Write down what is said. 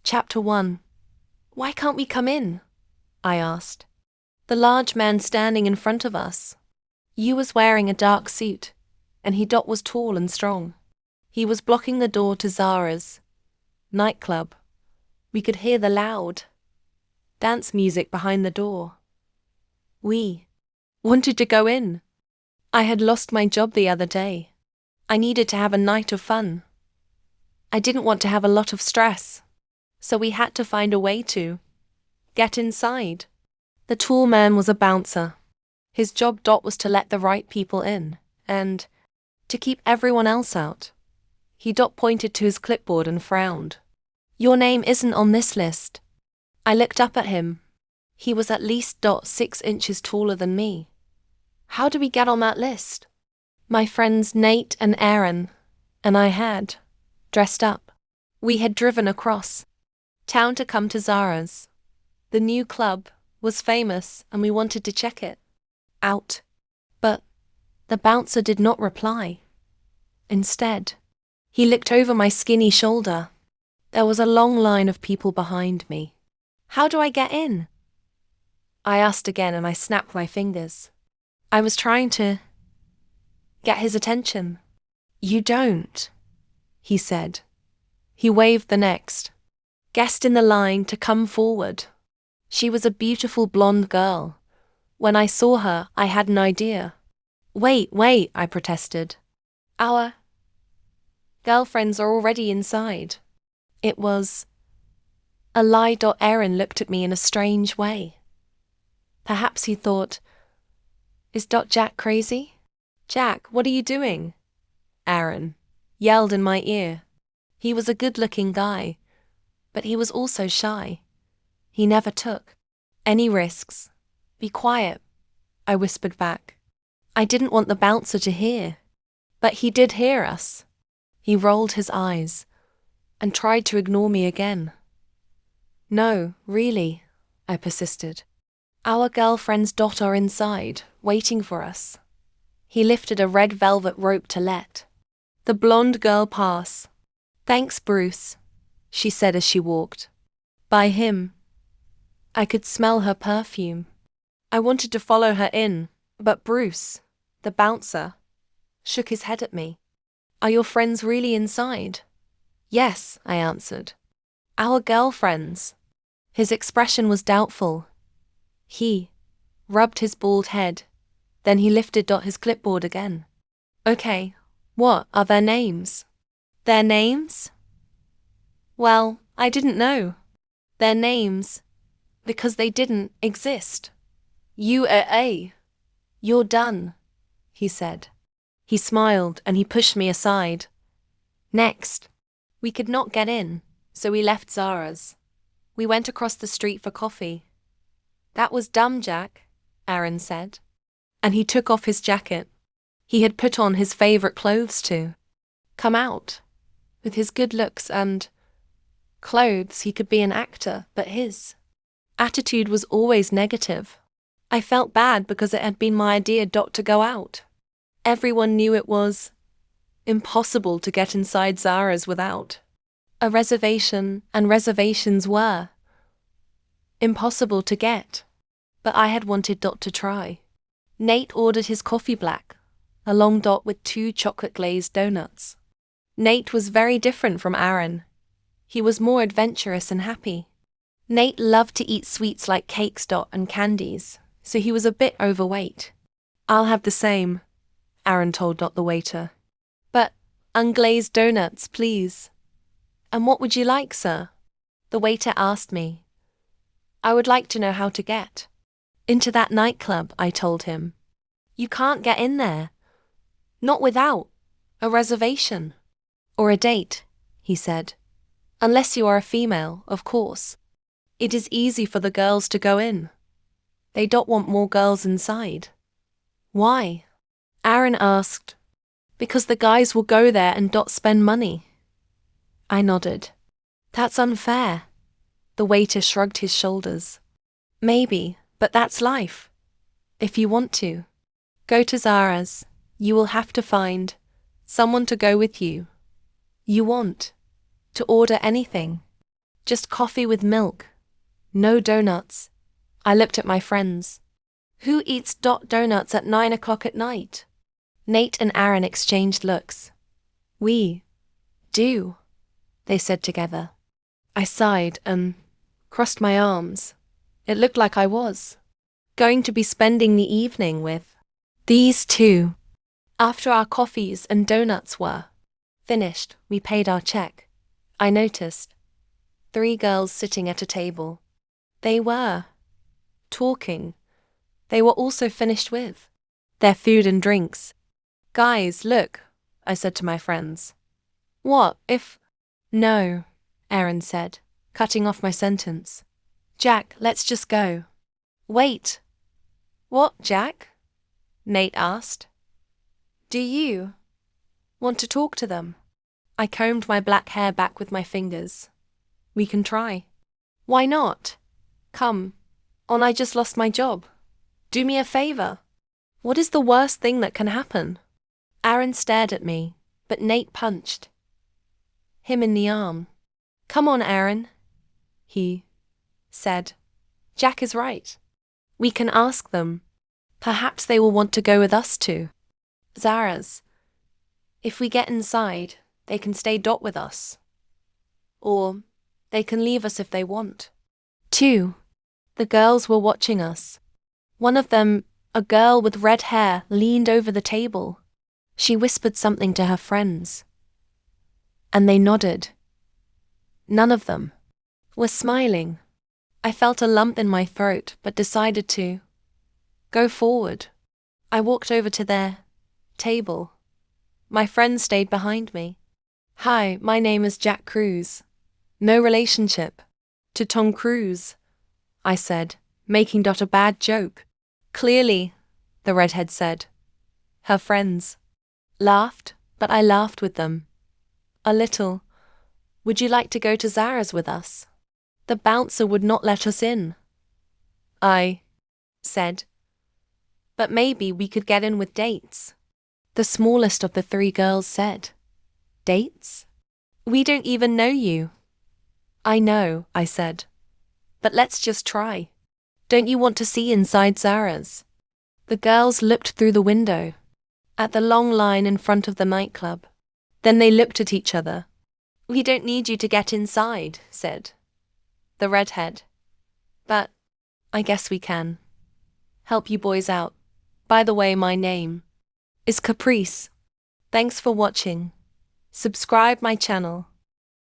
Chapter 1. Why can't we come in? I asked. The large man standing in front of us. You was wearing a dark suit, and he was tall and strong. He was blocking the door to Zara's nightclub. We could hear the loud dance music behind the door. We wanted to go in. I had lost my job the other day. I needed to have a night of fun. I didn't want to have a lot of stress, so we had to find a way to get inside. The tall man was a bouncer. His job was to let the right people in, and to keep everyone else out. He pointed to his clipboard and frowned. Your name isn't on this list. I looked up at him. He was at least 6 inches taller than me. How do we get on that list? My friends Nate and Aaron and I had dressed up. We had driven across town to come to Zara's. The new club was famous and we wanted to check it out. But the bouncer did not reply. Instead, he looked over my skinny shoulder. There was a long line of people behind me. How do I get in? I asked again and I snapped my fingers. I was trying to get his attention. You don't, he said. He waved the next guest in the line to come forward. She was a beautiful blonde girl. When I saw her, I had an idea. Wait, I protested. Our girlfriends are already inside. It was a lie. Aaron looked at me in a strange way. Perhaps he thought, is Jack crazy? Jack, what are you doing? Aaron yelled in my ear. He was a good-looking guy, but he was also shy. He never took any risks. Be quiet, I whispered back. I didn't want the bouncer to hear, but he did hear us. He rolled his eyes and tried to ignore me again. No, really, I persisted. Our girlfriends are inside, waiting for us. He lifted a red velvet rope to let the blonde girl pass. Thanks, Bruce, she said as she walked by him. I could smell her perfume. I wanted to follow her in, but Bruce, the bouncer, shook his head at me. Are your friends really inside? Yes, I answered. Our girlfriends. His expression was doubtful. He rubbed his bald head. Then he lifted his clipboard again. Okay, what are their names? Their names? Well, I didn't know. Their names, because they didn't exist. You're done, he said. He smiled and he pushed me aside. Next, we could not get in, so we left Zara's. We went across the street for coffee. That was dumb, Jack, Aaron said. And he took off his jacket. He had put on his favorite clothes to come out. With his good looks and clothes, he could be an actor, but his attitude was always negative. I felt bad because it had been my idea to go out. Everyone knew it was impossible to get inside Zara's without a reservation, and reservations were impossible to get. But I had wanted to try. Nate ordered his coffee black, a long with 2 chocolate glazed donuts. Nate was very different from Aaron. He was more adventurous and happy. Nate loved to eat sweets like cakes and candies, so he was a bit overweight. I'll have the same, Aaron told the waiter. But unglazed donuts, please. And what would you like, sir? The waiter asked me. I would like to know how to get into that nightclub, I told him. You can't get in there. Not without a reservation. Or a date, he said. Unless you are a female, of course. It is easy for the girls to go in. They don't want more girls inside. Why? Aaron asked. Because the guys will go there and spend money. I nodded. That's unfair. The waiter shrugged his shoulders. Maybe, but that's life. If you want to go to Zara's, you will have to find someone to go with you. You want to order anything. Just coffee with milk. No donuts. I looked at my friends. Who eats donuts at 9 o'clock at night? Nate and Aaron exchanged looks. We do, they said together. I sighed and crossed my arms. It looked like I was going to be spending the evening with these two. After our coffees and donuts were finished, we paid our check. I noticed 3 girls sitting at a table. They were talking. They were also finished with their food and drinks. Guys, look, I said to my friends. What if? No, Aaron said, cutting off my sentence. Jack, let's just go. Wait. What, Jack? Nate asked. Do you want to talk to them? I combed my black hair back with my fingers. We can try. Why not? Come on, I just lost my job. Do me a favor. What is the worst thing that can happen? Aaron stared at me, but Nate punched him in the arm. Come on, Aaron, he said. Jack is right. We can ask them. Perhaps they will want to go with us too. Zara's. If we get inside, they can stay with us. Or they can leave us if they want. 2. The girls were watching us. One of them, a girl with red hair, leaned over the table. She whispered something to her friends. And they nodded. None of them were smiling. I felt a lump in my throat, but decided to go forward. I walked over to their table. My friend stayed behind me. Hi, my name is Jack Cruz. No relationship to Tom Cruise, I said, making a bad joke. Clearly, the redhead said. Her friends laughed, but I laughed with them. A little. Would you like to go to Zara's with us? The bouncer would not let us in. I said. But maybe we could get in with dates. The smallest of the 3 girls said. Dates? We don't even know you. I know, I said. But let's just try. Don't you want to see inside Zara's? The girls looked through the window at the long line in front of the nightclub. Then they looked at each other. We don't need you to get inside, said the redhead. But I guess we can help you boys out. By the way, my name is Caprice. Thanks for watching. Subscribe my channel.